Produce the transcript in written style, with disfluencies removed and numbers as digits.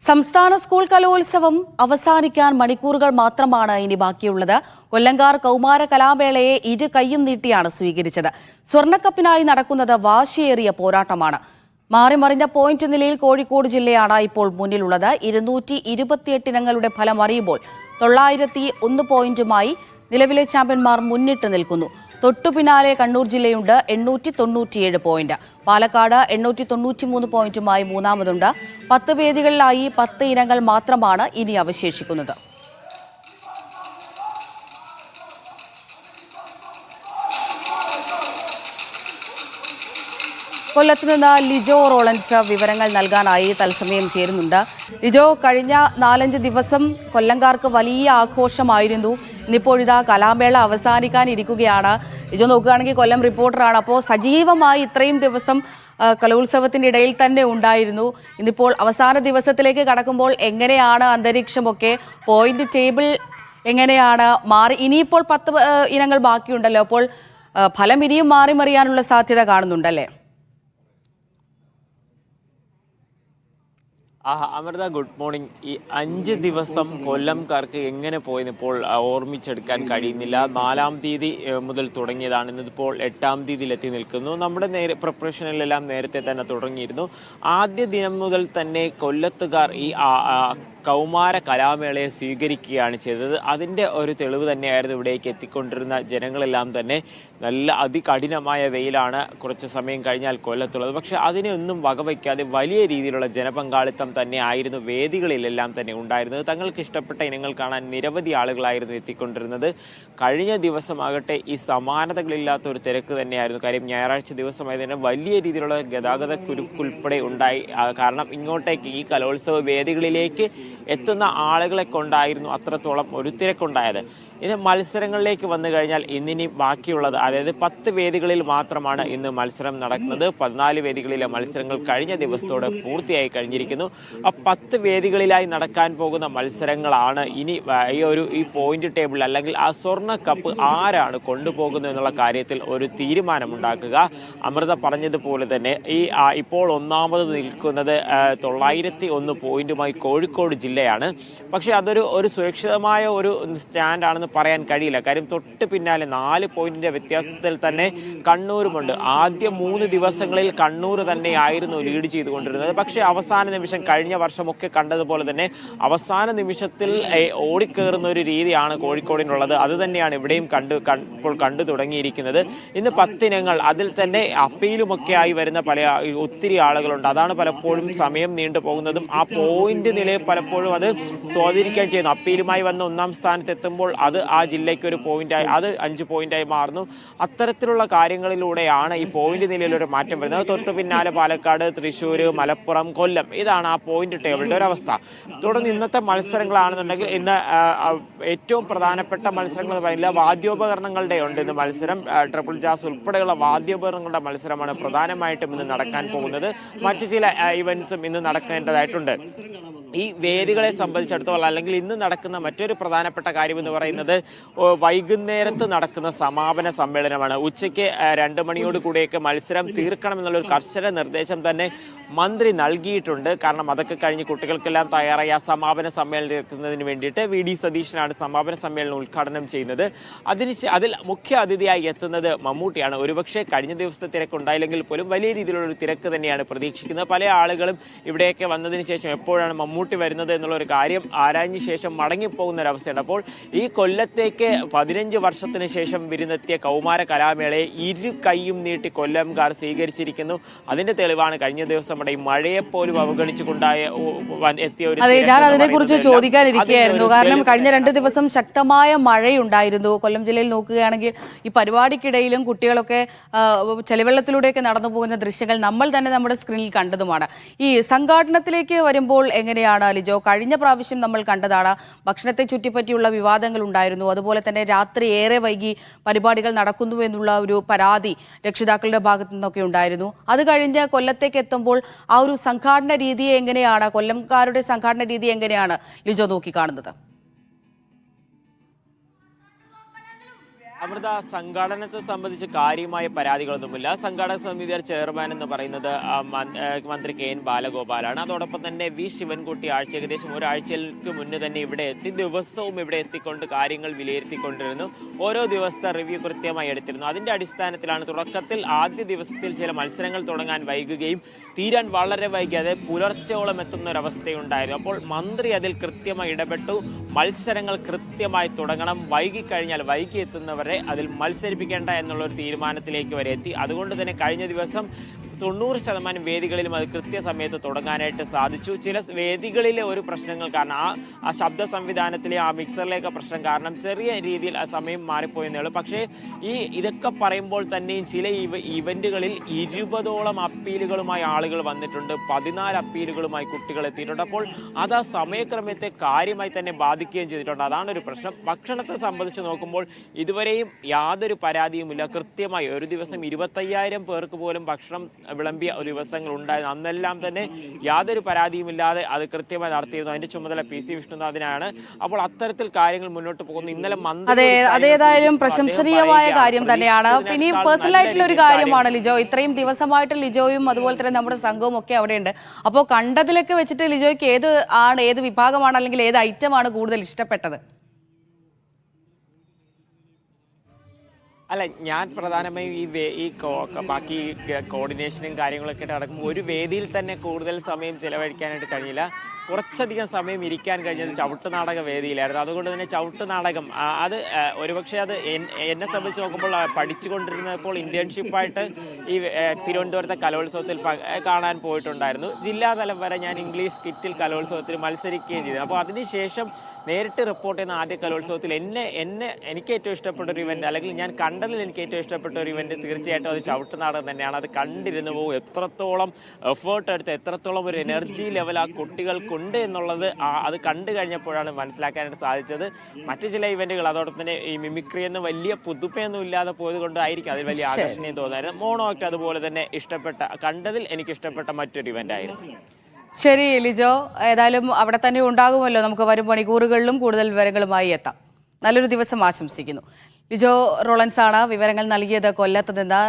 സംസ്ഥാന സ്കൂൾ കലോത്സവം അവസാനിക്കാൻ മണിക്കൂറുകൾ മാത്രമാണ് ഇനി ബാക്കിയുള്ളത്. കൊല്ലങ്കാർ കൗമാര കലാമേളയെ ഇരു കൈയും നീട്ടിയാണ് സ്വീകരിച്ചത്. സ്വർണ്ണക്കപ്പിനായി നടക്കുന്നത് വാശിയേറിയ പോരാട്ടമാണ്. മാറിമറിഞ്ഞ പോയിന്റ് നിലയിൽ കോഴിക്കോട് ജില്ലയാണ് ഇപ്പോൾ മുന്നിലുള്ളത്. 228 ഇനങ്ങളുടെ ഫലം അറിയുമ്പോൾ 901 പോയിന്റുമായി നിലവിലെ ചാമ്പ്യന്മാർ മുന്നിട്ട് നിൽക്കുന്നു. തൊട്ടു പിന്നാലെ കണ്ണൂർ ജില്ലയുണ്ട്, 897 പോയിന്റ്. പാലക്കാട് 893 പോയിന്റുമായി മൂന്നാമതുണ്ട്. 10 വേദികളിലായി 10 ഇനങ്ങൾ മാത്രമാണ് ഇനി അവശേഷിക്കുന്നത്. കൊല്ലത്ത് നിന്ന് ലിജോ റോളൻസ് വിവരങ്ങൾ നൽകാനായി തത്സമയം ചേരുന്നുണ്ട്. ലിജോ, കഴിഞ്ഞ 4-5 ദിവസം കൊല്ലംകാർക്ക് വലിയ ആഘോഷമായിരുന്നു. ഇന്നിപ്പോഴിതാ കലാമേള അവസാനിക്കാനിരിക്കുകയാണ്. ലിജോ, നോക്കുകയാണെങ്കിൽ കൊല്ലം റിപ്പോർട്ടറാണ്. അപ്പോൾ സജീവമായി ഇത്രയും ദിവസം കലോത്സവത്തിൻ്റെ ഇടയിൽ തന്നെ ഉണ്ടായിരുന്നു. ഇന്നിപ്പോൾ അവസാന ദിവസത്തിലേക്ക് കടക്കുമ്പോൾ എങ്ങനെയാണ് അന്തരീക്ഷമൊക്കെ? പോയിന്റ് ടേബിൾ എങ്ങനെയാണ് മാറി? ഇനിയിപ്പോൾ 10 ഇനങ്ങൾ ബാക്കിയുണ്ടല്ലോ. അപ്പോൾ ഫലം ഇനിയും മാറിമറിയാനുള്ള സാധ്യത കാണുന്നുണ്ടല്ലേ? Amrita, good morning. ഈ 5 ദിവസം കൊല്ലംകാർക്ക് എങ്ങനെ പോയെന്ന് ഇപ്പോൾ ഓർമ്മിച്ചെടുക്കാൻ കഴിയുന്നില്ല. 4-ാം തീയതി മുതൽ തുടങ്ങിയതാണ്. ഇന്നിപ്പോൾ 8-ാം തീയതിയിലെത്തി നിൽക്കുന്നു. നമ്മുടെ പ്രിപ്പറേഷനിലെല്ലാം നേരത്തെ തന്നെ തുടങ്ങിയിരുന്നു. ആദ്യ ദിനം മുതൽ തന്നെ കൊല്ലത്തുകാർ ഈ കൗമാര കലാമേളയെ സ്വീകരിക്കുകയാണ് ചെയ്തത്. അതിൻ്റെ ഒരു തെളിവ് തന്നെയായിരുന്നു ഇവിടേക്ക് എത്തിക്കൊണ്ടിരുന്ന ജനങ്ങളെല്ലാം തന്നെ. നല്ല അതികഠിനമായ വെയിലാണ് കുറച്ച് സമയം കഴിഞ്ഞാൽ കൊല്ലത്തുള്ളത്. പക്ഷേ അതിനെയൊന്നും വകവയ്ക്കാതെ വലിയ രീതിയിലുള്ള ജനപങ്കാളിത്തം തന്നെ ആയിരുന്നു വേദികളിലെല്ലാം തന്നെ ഉണ്ടായിരുന്നത്. തങ്ങൾക്ക് ഇഷ്ടപ്പെട്ട ഇനങ്ങൾ കാണാൻ നിരവധി ആളുകളായിരുന്നു എത്തിക്കൊണ്ടിരുന്നത്. കഴിഞ്ഞ ദിവസമാകട്ടെ ഈ സമാനതകളില്ലാത്ത ഒരു തിരക്ക് തന്നെയായിരുന്നു. കാര്യം ഞായറാഴ്ച ദിവസമായതിന് വലിയ രീതിയിലുള്ള ഗതാഗത കുരുക്കുൾപ്പെടെ ഉണ്ടായി. കാരണം ഇങ്ങോട്ടേക്ക് ഈ കലോത്സവ വേദികളിലേക്ക് എത്തുന്ന ആളുകളെ കൊണ്ടായിരുന്നു അത്രത്തോളം ഒരു തിരക്കുണ്ടായത്. ഇത് മത്സരങ്ങളിലേക്ക് വന്നു കഴിഞ്ഞാൽ ഇന്നിനി ബാക്കിയുള്ളത്, അതായത് 10 വേദികളിൽ മാത്രമാണ് ഇന്ന് മത്സരം നടക്കുന്നത്. 14 വേദികളിലെ മത്സരങ്ങൾ കഴിഞ്ഞ ദിവസത്തോടെ പൂർത്തിയായി കഴിഞ്ഞിരിക്കുന്നു. 10 വേദികളിലായി നടക്കാൻ പോകുന്ന മത്സരങ്ങളാണ് ഇനി ഈ പോയിന്റ് ടേബിൾ അല്ലെങ്കിൽ ആ സ്വർണ്ണ കപ്പ് ആരാണ് കൊണ്ടുപോകുന്നത് എന്നുള്ള കാര്യത്തിൽ ഒരു തീരുമാനമുണ്ടാക്കുക. അമൃത പറഞ്ഞതുപോലെ തന്നെ ഇപ്പോൾ ഒന്നാമത് നിൽക്കുന്നത് 901 പോയിന്റുമായി കോഴിക്കോട് ജില്ലയാണ്. പക്ഷേ അതൊരു സുരക്ഷിതമായ ഒരു സ്റ്റാൻഡാണെന്ന് പറയാൻ കഴിയില്ല. കാര്യം തൊട്ട് പിന്നാലെ 4 പോയിന്റിന്റെ വ്യത്യാസത്തിൽ തന്നെ കണ്ണൂരുമുണ്ട്. ആദ്യ 3 ദിവസങ്ങളിൽ കണ്ണൂർ തന്നെയായിരുന്നു ലീഡ് ചെയ്തുകൊണ്ടിരുന്നത്. പക്ഷേ അവസാന നിമിഷം കഴിഞ്ഞ വർഷമൊക്കെ കണ്ടതുപോലെ തന്നെ അവസാന നിമിഷത്തിൽ ഓടിക്കേറുന്ന ഒരു രീതിയാണ് കോഴിക്കോടിനുള്ളത്. അത് തന്നെയാണ് ഇവിടെയും ഇപ്പോൾ കണ്ടു തുടങ്ങിയിരിക്കുന്നത്. ഇന്ന് 10 ഇനങ്ങൾ, അതിൽ തന്നെ അപ്പീലുമൊക്കെ ആയി വരുന്ന ഒത്തിരി ആളുകളുണ്ട്. അതാണ് പലപ്പോഴും സമയം നീണ്ടു പോകുന്നതും ആ പോയിന്റ് നിലയെ പലപ്പോഴും അത് സ്വാധീനിക്കാൻ ചെയ്യുന്നു. അപ്പീലുമായി വന്ന് 1-ാം സ്ഥാനത്ത് എത്തുമ്പോൾ അത് ആ ജില്ലയ്ക്ക് ഒരു പോയിന്റായി, അത് 5 പോയിന്റായി മാറുന്നു. അത്തരത്തിലുള്ള കാര്യങ്ങളിലൂടെയാണ് ഈ പോയിന്റ് നിലയിലൊരു മാറ്റം വരുന്നത്. തൊട്ടു പിന്നാലെ പാലക്കാട്, തൃശ്ശൂർ, മലപ്പുറം, കൊല്ലം. ഇതാണ് ആ പോയിന്റ് ടേബിളിന്റെ ഒരു അവസ്ഥ. തുടർന്ന് ഇന്നത്തെ മത്സരങ്ങളാണെന്നുണ്ടെങ്കിൽ ഇന്ന് ഏറ്റവും പ്രധാനപ്പെട്ട മത്സരങ്ങൾ എന്ന് പറയുന്നില്ല, വാദ്യോപകരണങ്ങളുടെ ഉണ്ട് ഇന്ന് മത്സരം. ട്രിപ്പിൾ ജാസ് ഉൾപ്പെടെയുള്ള വാദ്യോപകരണങ്ങളുടെ മത്സരമാണ് പ്രധാനമായിട്ടും ഇന്ന് നടക്കാൻ പോകുന്നത്. മറ്റു ചില ഇവന്റ്സും ഇന്ന് നടക്കേണ്ടതായിട്ടുണ്ട്. ഈ വേദികളെ സംബന്ധിച്ചിടത്തോളം അല്ലെങ്കിൽ ഇന്ന് നടക്കുന്ന മറ്റൊരു പ്രധാനപ്പെട്ട കാര്യം എന്ന് പറയുന്നത് വൈകുന്നേരത്ത് നടക്കുന്ന സമാപന സമ്മേളനമാണ്. ഉച്ചയ്ക്ക് 2 മണിയോട് കൂടിയൊക്കെ മത്സരം തീർക്കണമെന്നുള്ളൊരു കർശന നിർദ്ദേശം തന്നെ മന്ത്രി നൽകിയിട്ടുണ്ട്. കാരണം അതൊക്കെ കഴിഞ്ഞ് കുട്ടികൾക്കെല്ലാം തയ്യാറായി ആ സമാപന സമ്മേളനം എത്തുന്നതിന് വേണ്ടിയിട്ട് VD സതീശനാണ് സമാപന സമ്മേളനം ഉദ്ഘാടനം ചെയ്യുന്നത്. അതിൽ മുഖ്യ അതിഥിയായി എത്തുന്നത് മമ്മൂട്ടിയാണ്. ഒരുപക്ഷെ കഴിഞ്ഞ ദിവസത്തെ തിരക്കുണ്ടായില്ലെങ്കിൽ പോലും വലിയ രീതിയിലുള്ള ഒരു തിരക്ക് തന്നെയാണ് പ്രതീക്ഷിക്കുന്നത്. പല ആളുകളും ഇവിടെയൊക്കെ വന്നതിന് ശേഷം എപ്പോഴാണ് മമ്മൂട്ടി വരുന്നത് എന്നുള്ളൊരു കാര്യം ആരാഞ്ഞ ശേഷം മടങ്ങിപ്പോകുന്ന ഒരവസ്ഥയുണ്ട്. അപ്പോൾ ഈ കൊല്ലത്തേക്ക് 15 വർഷത്തിന് ശേഷം വിരുന്നെത്തിയ കൗമാര കലാമേളയെ ഇരു കൈയും നീട്ടി കൊല്ലംകാർ സ്വീകരിച്ചിരിക്കുന്നു. അതിന്റെ തെളിവാണ് കഴിഞ്ഞ ദിവസം നമ്മുടെ ഈ മഴയെപ്പോലും അവഗണിച്ചുകൊണ്ടായ എത്തിയ ഒരു. അതെ, ഞാൻ അതിനെക്കുറിച്ച് ചോദിക്കാനിരിക്കുകയായിരുന്നു. കാരണം കഴിഞ്ഞ 2 ദിവസം ശക്തമായ മഴയുണ്ടായിരുന്നു കൊല്ലം ജില്ലയിൽ. നോക്കുകയാണെങ്കിൽ ഈ പരിപാടിക്കിടയിലും കുട്ടികളൊക്കെ ചെളിവെള്ളത്തിലൂടെയൊക്കെ നടന്നു പോകുന്ന ദൃശ്യങ്ങൾ നമ്മൾ തന്നെ നമ്മുടെ സ്ക്രീനിൽ കണ്ടതുമാണ്. ഈ സംഘാടനത്തിലേക്ക് വരുമ്പോൾ എങ്ങനെയാണ് ലിജോ? കഴിഞ്ഞ പ്രാവശ്യം നമ്മൾ കണ്ടതാണ്, ഭക്ഷണത്തെ ചുറ്റിപ്പറ്റിയുള്ള വിവാദങ്ങൾ ഉണ്ടായിരുന്നു. അതുപോലെ തന്നെ രാത്രി ഏറെ വൈകി പരിപാടികൾ നടക്കുന്നു എന്നുള്ള ഒരു പരാതി രക്ഷിതാക്കളുടെ ഭാഗത്തു നിന്നൊക്കെ ഉണ്ടായിരുന്നു. അത് കഴിഞ്ഞ് കൊല്ലത്തേക്ക് എത്തുമ്പോൾ ആ ഒരു സംഘാടന രീതിയെ എങ്ങനെയാണ്, കൊല്ലംകാരുടെ സംഘാടന രീതി എങ്ങനെയാണ് ലിജോ നോക്കിക്കാണുന്നത്? അമൃത, സംഘാടനത്തെ സംബന്ധിച്ച് കാര്യമായ പരാതികളൊന്നുമില്ല. സംഘാടക സമിതിയുടെ ചെയർമാൻ എന്ന് പറയുന്നത് മന്ത്രി KN ബാലഗോപാലാണ്. അതോടൊപ്പം തന്നെ V ശിവൻകുട്ടി ഏകദേശം ഒരാഴ്ചയ്ക്ക് മുന്നേ തന്നെ ഇവിടെ എത്തി ദിവസവും ഇവിടെ എത്തിക്കൊണ്ട് കാര്യങ്ങൾ വിലയിരുത്തിക്കൊണ്ടിരുന്നു. ഓരോ ദിവസത്തെ റിവ്യൂ കൃത്യമായി എടുത്തിരുന്നു. അതിന്റെ അടിസ്ഥാനത്തിലാണ് തുടക്കത്തിൽ ആദ്യ ദിവസത്തിൽ ചില മത്സരങ്ങൾ തുടങ്ങാൻ വൈകുകയും തീരാൻ വളരെ വൈകി, അതായത് പുലർച്ചയോളം എത്തുന്ന ഒരവസ്ഥയുണ്ടായിരുന്നു. അപ്പോൾ മന്ത്രി അതിൽ കൃത്യമായി ഇടപെട്ടു. മത്സരങ്ങൾ കൃത്യമായി തുടങ്ങണം, വൈകിക്കഴിഞ്ഞാൽ വൈകി എത്തുന്നവരെ അതിൽ മത്സരിപ്പിക്കേണ്ട എന്നുള്ളൊരു തീരുമാനത്തിലേക്ക് വരെ എത്തി. അതുകൊണ്ട് തന്നെ കഴിഞ്ഞ ദിവസം 90% വേദികളിലും അത് കൃത്യസമയത്ത് തുടങ്ങാനായിട്ട് സാധിച്ചു. ചില വേദികളിലെ ഒരു പ്രശ്നങ്ങൾ കാരണം ആ ശബ്ദ സംവിധാനത്തിലെ ആ മിക്സറിലേക്ക് പ്രശ്നം കാരണം ചെറിയ രീതിയിൽ ആ സമയം മാറിപ്പോയെന്നേ ഉള്ളൂ. പക്ഷേ ഇതൊക്കെ പറയുമ്പോൾ തന്നെയും ചില ഇവന്റുകളിൽ 20ഓളം അപ്പീലുകളുമായി ആളുകൾ വന്നിട്ടുണ്ട്, 14 അപ്പീലുകളുമായി കുട്ടികൾ എത്തിയിട്ടുണ്ട്. അപ്പോൾ അത് ആ സമയക്രമത്തെ കാര്യമായി തന്നെ ബാധിക്കുകയും ചെയ്തിട്ടുണ്ട്. അതാണ് ഒരു പ്രശ്നം. ഭക്ഷണത്തെ സംബന്ധിച്ച് നോക്കുമ്പോൾ ഇതുവരെയും യാതൊരു പരാതിയുമില്ല. കൃത്യമായി ഒരു ദിവസം 25,000 പേർക്ക് പോലും ഭക്ഷണം വിളമ്പിയ ദിവസങ്ങൾ ഉണ്ടായിരുന്നു. അന്നെല്ലാം തന്നെ യാതൊരു പരാതിയുമില്ലാതെ അത് കൃത്യമായി നടത്തിയിരുന്നു. അതിന്റെ ചുമതല PC വിഷ്ണുനാഥിനാണ്. അപ്പോൾ അത്തരത്തിൽ കാര്യങ്ങൾ മുന്നോട്ട് പോകുന്നു. ഇന്നലെ അതേതായാലും പ്രശംസനീയമായ കാര്യം തന്നെയാണ്. പിന്നെ പേഴ്സണൽ ആയിട്ടുള്ള ഒരു കാര്യമാണ് ലിജോ, ഇത്രയും ദിവസമായിട്ട് ലിജോയും അതുപോലെ തന്നെ നമ്മുടെ സംഘവും ഒക്കെ അവിടെയുണ്ട്. അപ്പോൾ കണ്ടതിലൊക്കെ വെച്ചിട്ട് ലിജോയ്ക്ക് ഏത് വിഭാഗമാണ് അല്ലെങ്കിൽ ഏത് ഐറ്റമാണ് കൂടുതൽ ഇഷ്ടപ്പെട്ടത്? അല്ല, ഞാൻ പ്രധാനമായും ബാക്കി കോർഡിനേഷനും കാര്യങ്ങളൊക്കെ നടക്കുമ്പോൾ ഒരു വേദിയിൽ തന്നെ കൂടുതൽ സമയം ചിലവഴിക്കാനായിട്ട് കഴിഞ്ഞില്ല. കുറച്ചധികം സമയം ഇരിക്കാൻ കഴിഞ്ഞത് ചവിട്ട് നാടക വേദിയിലായിരുന്നു. അതുകൊണ്ട് തന്നെ ചവിട്ട് നാടകം അത് ഒരുപക്ഷെ അത് എന്നെ സംബന്ധിച്ച് നോക്കുമ്പോൾ പഠിച്ചുകൊണ്ടിരുന്നപ്പോൾ ഇന്റേൺഷിപ്പായിട്ട് ഈ തിരുവനന്തപുരത്തെ കലോത്സവത്തിൽ കാണാൻ പോയിട്ടുണ്ടായിരുന്നു. ജില്ലാതലം വരെ ഞാൻ ഇംഗ്ലീഷ് സ്കിറ്റിൽ കലോത്സവത്തിൽ മത്സരിക്കുകയും ചെയ്തു. അപ്പോൾ അതിനുശേഷം നേരിട്ട് റിപ്പോർട്ട് ചെയ്യുന്ന ആദ്യ കലോത്സവത്തിൽ എനിക്ക് ഏറ്റവും ഇഷ്ടപ്പെട്ട ഒരു ഇവന്റ്, അല്ലെങ്കിൽ ഞാൻ കണ്ടതിൽ എനിക്ക് ഏറ്റവും ഇഷ്ടപ്പെട്ട ഒരു ഇവന്റ് തീർച്ചയായിട്ടും അത് ചവിട്ട് നാടകം തന്നെയാണ്. അത് കണ്ടിരുന്നു പോകും, എത്രത്തോളം എഫേർട്ട് എടുത്ത് എത്രത്തോളം ഒരു എനർജി ലെവൽ ആ കുട്ടികൾക്കുണ്ട് എന്നുള്ളത് അത് കണ്ടു കഴിഞ്ഞപ്പോഴാണ് മനസ്സിലാക്കാനായിട്ട് സാധിച്ചത്. മറ്റു ചില ഇവന്റുകൾ അതോടൊപ്പം തന്നെ ഈ മിമിക്രി എന്ന് വലിയ പുതുമയൊന്നും ഇല്ലാതെ പോയത് കൊണ്ടായിരിക്കും അതിൽ വലിയ ആകർഷണീയം തോന്നായിരുന്നു. മോണോ ആക്ട് അതുപോലെ തന്നെ കണ്ടതിൽ എനിക്ക് ഇഷ്ടപ്പെട്ട മറ്റൊരു ഇവന്റ് ആയിരുന്നു. ശരി ലിജോ, ഏതായാലും അവിടെ തന്നെ ഉണ്ടാകുമല്ലോ. നമുക്ക് വരും മണിക്കൂറുകളിലും കൂടുതൽ വിവരങ്ങളുമായി എത്താം. നല്ലൊരു ദിവസം ആശംസിക്കുന്നു. ലിജോ റോളൻസ് ആണ് വിവരങ്ങൾ നൽകിയത് കൊല്ലത്ത് നിന്ന്.